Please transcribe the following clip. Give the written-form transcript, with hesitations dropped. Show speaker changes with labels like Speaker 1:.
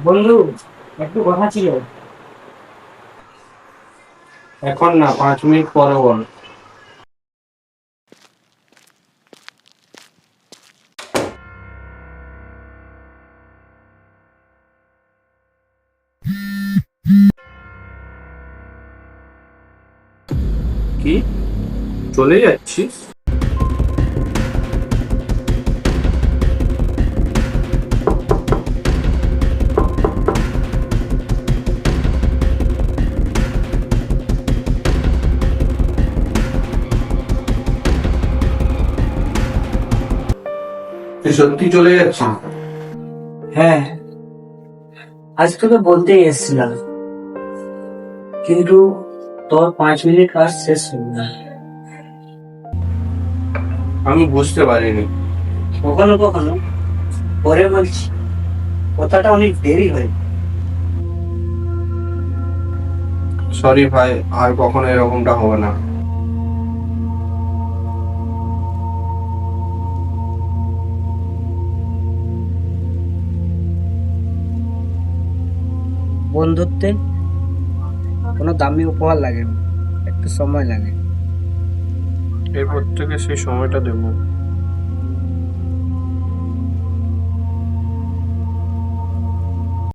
Speaker 1: বন্ধু, একটু কথা ছিল।
Speaker 2: এখন না, 5 মিনিট পরে বল। কি, চলে যাচ্ছিস? তুই সত্যি চলে যাচ্ছিস?
Speaker 1: হ্যাঁ, আজ তোকে বলতেই এসেছিলাম, কিন্তু তোর 5 মিনিট কাজ শেষ হলো না।
Speaker 2: আমি বুঝতে পারিনি।
Speaker 1: কখনো কখনো পরে বলছি, কথাটা অনেক দেরি হয়।
Speaker 2: সরি ভাই, আর কখনো এরকমটা হবে না।
Speaker 1: বন্ধুত্বে কোনো দামি উপহার লাগে না, একটু সময় লাগে।
Speaker 2: এরপর থেকে সেই সময়টা দেবো।